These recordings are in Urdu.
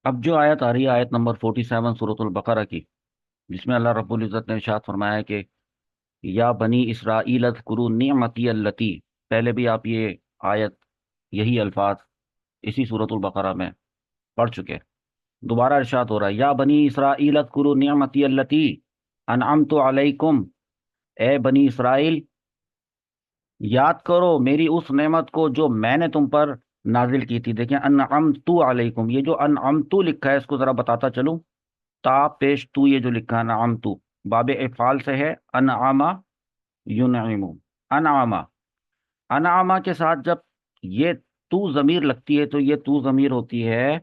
اب جو آیت آ رہی ہے آیت نمبر 47 سورۃ البقرہ کی، جس میں اللہ رب العزت نے ارشاد فرمایا ہے کہ یا بنی اسرائیل اذکروا نعمتی التی، پہلے بھی آپ یہ آیت، یہی الفاظ اسی سورۃ البقرہ میں پڑھ چکے، دوبارہ ارشاد ہو رہا ہے یا بنی اسرائیل اذکروا نعمتی التی انعمت علیکم، اے بنی اسرائیل یاد کرو میری اس نعمت کو جو میں نے تم پر نازل کی تھی۔ دیکھیں انعمت علیکم، یہ جو انعمت لکھا ہے اس کو ذرا بتاتا چلوں، تا پیش تو، یہ جو لکھا ہے انعمت باب افعال سے ہے، انعما ینعم، انعما، انعما کے ساتھ جب یہ تو ضمیر لگتی ہے تو یہ تو ضمیر ہوتی ہے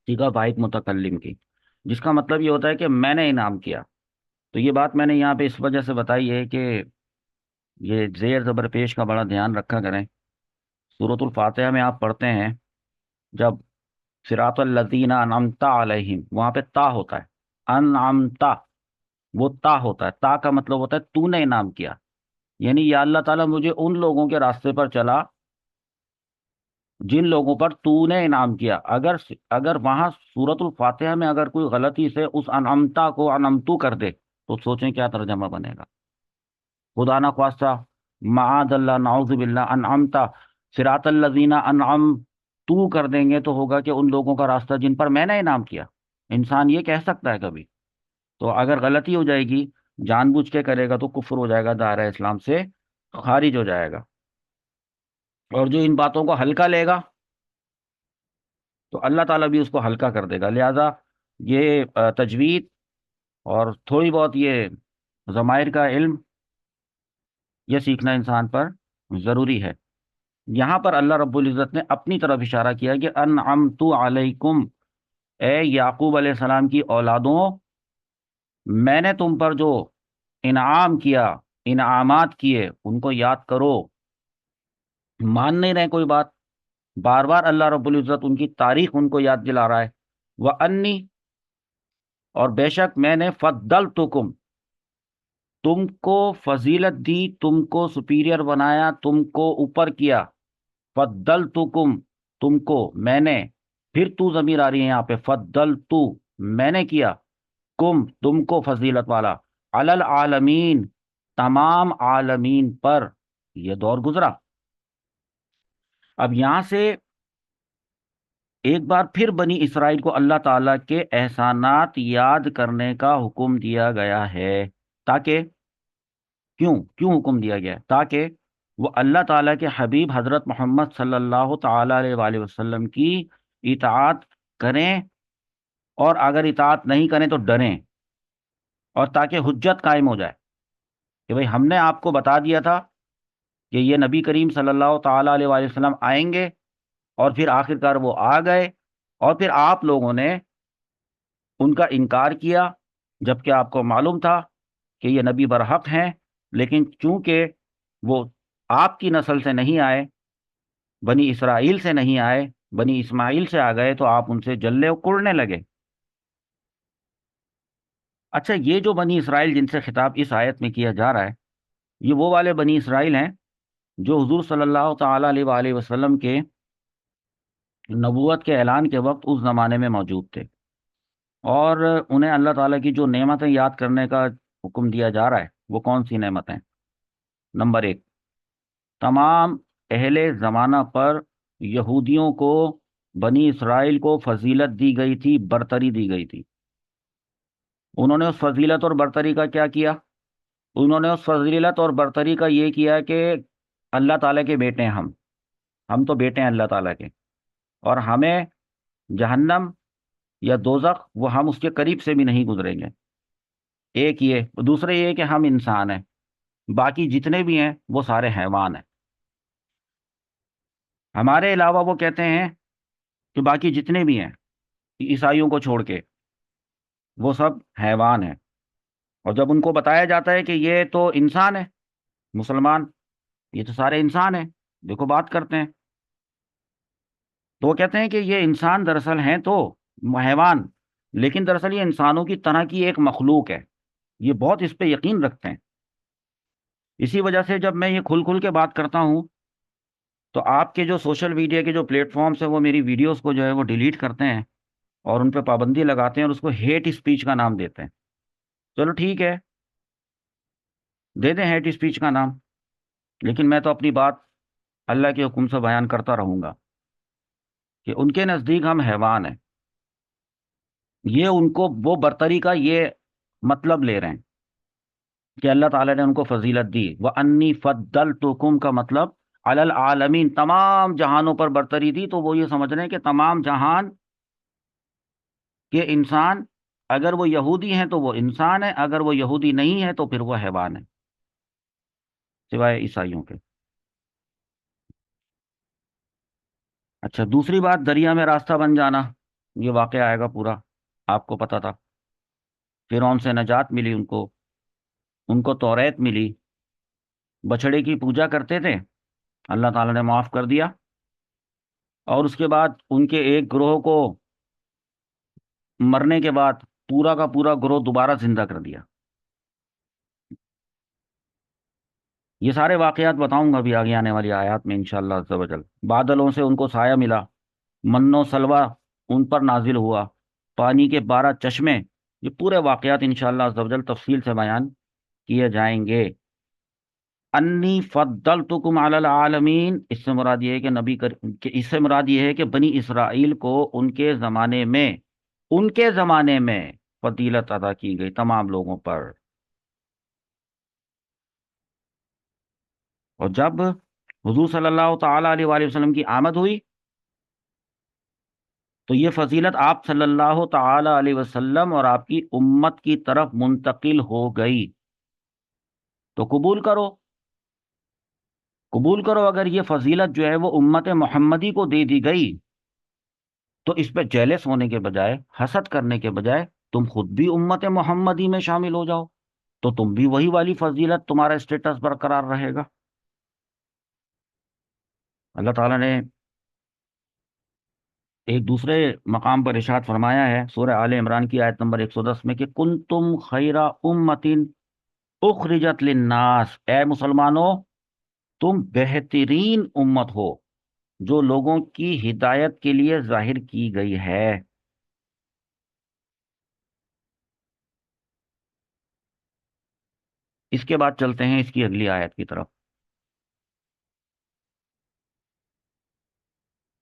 صیغہ واحد متکلم کی، جس کا مطلب یہ ہوتا ہے کہ میں نے انعام کیا۔ تو یہ بات میں نے یہاں پہ اس وجہ سے بتائی ہے کہ یہ زیر زبر پیش کا بڑا دھیان رکھا کریں۔ سورۃ الفاتحہ میں آپ پڑھتے ہیں جب صراط الذین انعمت علیہم، وہاں پہ تا ہوتا ہے، انعمتا، وہ تا ہوتا ہے، تا کا مطلب ہوتا ہے تو نے انعام کیا، یعنی یا اللہ تعالیٰ مجھے ان لوگوں کے راستے پر چلا جن لوگوں پر تو نے انعام کیا۔ اگر وہاں سورۃ الفاتحہ میں اگر کوئی غلطی سے اس انعمتا کو انعمتو کر دے تو سوچیں کیا ترجمہ بنے گا۔ خدا نہ خواستہ، معاذ اللہ، نعوذ باللہ، انعمتا صراط الذین انعم تو کر دیں گے تو ہوگا کہ ان لوگوں کا راستہ جن پر میں نے انعام کیا۔ انسان یہ کہہ سکتا ہے کبھی؟ تو اگر غلطی ہو جائے گی، جان بوجھ کے کرے گا تو کفر ہو جائے گا، دائرہ اسلام سے خارج ہو جائے گا۔ اور جو ان باتوں کو ہلکا لے گا تو اللہ تعالیٰ بھی اس کو ہلکا کر دے گا۔ لہذا یہ تجوید اور تھوڑی بہت یہ ضمائر کا علم، یہ سیکھنا انسان پر ضروری ہے۔ یہاں پر اللہ رب العزت نے اپنی طرف اشارہ کیا کہ انعمت علیکم، اے یعقوب علیہ السلام کی اولادوں، میں نے تم پر جو انعام کیا، انعامات کیے، ان کو یاد کرو۔ مان نہیں رہے کوئی بات، بار بار اللہ رب العزت ان کی تاریخ ان کو یاد دلا رہا ہے۔ وَأَنِّي، اور بے شک میں نے فضلتکم، تم کو فضیلت دی، تم کو سپیریئر بنایا، تم کو اوپر کیا۔ فضلتکم، تم کو میں نے، پھر تو ضمیر آ رہی ہے یہاں پہ، فضلتو، میں نے کیا، کم، تم کو فضیلت والا، علی العالمین، تمام عالمین پر۔ یہ دور گزرا۔ اب یہاں سے ایک بار پھر بنی اسرائیل کو اللہ تعالیٰ کے احسانات یاد کرنے کا حکم دیا گیا ہے، تاکہ کیوں کیوں حکم دیا گیا ہے؟ تاکہ وہ اللہ تعالیٰ کے حبیب حضرت محمد صلی اللہ تعالیٰ علیہ وآلہ وسلم کی اطاعت کریں، اور اگر اطاعت نہیں کریں تو ڈریں، اور تاکہ حجت قائم ہو جائے کہ بھئی ہم نے آپ کو بتا دیا تھا کہ یہ نبی کریم صلی اللہ تعالیٰ علیہ وآلہ وسلم آئیں گے، اور پھر آخرکار وہ آ گئے، اور پھر آپ لوگوں نے ان کا انکار کیا، جبکہ آپ کو معلوم تھا کہ یہ نبی برحق ہیں، لیکن چونکہ وہ آپ کی نسل سے نہیں آئے، بنی اسرائیل سے نہیں آئے، بنی اسماعیل سے آ گئے، تو آپ ان سے جلے اکڑنے لگے۔ اچھا، یہ جو بنی اسرائیل جن سے خطاب اس آیت میں کیا جا رہا ہے، یہ وہ والے بنی اسرائیل ہیں جو حضور صلی اللہ تعالیٰ علیہ وآلہ وسلم کے نبوت کے اعلان کے وقت اس زمانے میں موجود تھے، اور انہیں اللہ تعالیٰ کی جو نعمتیں یاد کرنے کا حکم دیا جا رہا ہے وہ کون سی نعمتیں؟ نمبر ایک، تمام اہل زمانہ پر یہودیوں کو، بنی اسرائیل کو فضیلت دی گئی تھی، برتری دی گئی تھی۔ انہوں نے اس فضیلت اور برتری کا کیا کیا؟ انہوں نے اس فضیلت اور برتری کا یہ کیا کہ اللہ تعالیٰ کے بیٹے ہیں ہم تو بیٹے ہیں اللہ تعالیٰ کے، اور ہمیں جہنم یا دوزخ وہ ہم اس کے قریب سے بھی نہیں گزریں گے۔ ایک یہ، دوسرے یہ کہ ہم انسان ہیں، باقی جتنے بھی ہیں وہ سارے حیوان ہیں۔ ہمارے علاوہ وہ کہتے ہیں کہ باقی جتنے بھی ہیں عیسائیوں کو چھوڑ کے وہ سب حیوان ہیں، اور جب ان کو بتایا جاتا ہے کہ یہ تو انسان ہے، مسلمان، یہ تو سارے انسان ہیں، دیکھو بات کرتے ہیں، تو وہ کہتے ہیں کہ یہ انسان دراصل ہیں تو حیوان، لیکن دراصل یہ انسانوں کی طرح کی ایک مخلوق ہے۔ یہ بہت اس پہ یقین رکھتے ہیں۔ اسی وجہ سے جب میں یہ کھل کھل کے بات کرتا ہوں تو آپ کے جو سوشل میڈیا کے جو پلیٹ فارمس ہیں وہ میری ویڈیوز کو جو ہے وہ ڈیلیٹ کرتے ہیں اور ان پہ پابندی لگاتے ہیں اور اس کو ہیٹ اسپیچ کا نام دیتے ہیں. چلو ٹھیک ہے، دے دیں ہیٹ اسپیچ کا نام، لیکن میں تو اپنی بات اللہ کے حکم سے بیان کرتا رہوں گا کہ ان کے نزدیک ہم حیوان ہیں. یہ ان کو وہ برتری کا یہ مطلب لے رہے ہیں کہ اللہ تعالیٰ نے ان کو فضیلت دی. وَأَنِّي فَضَّلْتُكُمْ کا مطلب علی العالمین، تمام جہانوں پر برتری دی. تو وہ یہ سمجھ رہے ہیں کہ تمام جہان کے انسان، اگر وہ یہودی ہیں تو وہ انسان ہے، اگر وہ یہودی نہیں ہے تو پھر وہ حیوان ہے، سوائے عیسائیوں کے. اچھا، دوسری بات دریا میں راستہ بن جانا، یہ واقعہ آئے گا پورا، آپ کو پتا تھا. فرعون سے نجات ملی ان کو توریت ملی، بچڑے کی پوجا کرتے تھے، اللہ تعالیٰ نے معاف کر دیا. اور اس کے بعد ان کے ایک گروہ کو مرنے کے بعد پورا کا پورا گروہ دوبارہ زندہ کر دیا. یہ سارے واقعات بتاؤں گا ابھی آگے آنے والی آیات میں انشاءاللہ عز و جل. بادلوں سے ان کو سایہ ملا، من و سلوہ ان پر نازل ہوا، پانی کے 12 چشمے. یہ پورے واقعات انشاءاللہ عز و جل تفصیل سے بیان کیے جائیں گے. انی فضلتکم علی العالمین، اس سے مراد یہ ہے کہ اس سے مراد یہ ہے کہ بنی اسرائیل کو ان کے زمانے میں فضیلت عطا کی گئی تمام لوگوں پر. اور جب حضور صلی اللہ تعالی علیہ وآلہ وسلم کی آمد ہوئی تو یہ فضیلت آپ صلی اللہ تعالی علیہ وسلم اور آپ کی امت کی طرف منتقل ہو گئی. تو قبول کرو اگر یہ فضیلت جو ہے وہ امت محمدی کو دے دی گئی تو اس پہ جیلس ہونے کے بجائے، حسد کرنے کے بجائے، تم خود بھی امت محمدی میں شامل ہو جاؤ تو تم بھی وہی والی فضیلت، تمہارا اسٹیٹس برقرار رہے گا. اللہ تعالیٰ نے ایک دوسرے مقام پر ارشاد فرمایا ہے سورہ آل عمران کی آیت نمبر 110 میں کہ کنتم خیر امت اخرجت للناس، اے مسلمانوں تم بہترین امت ہو جو لوگوں کی ہدایت کے لیے ظاہر کی گئی ہے. اس کے بعد چلتے ہیں اس کی اگلی آیت کی طرف.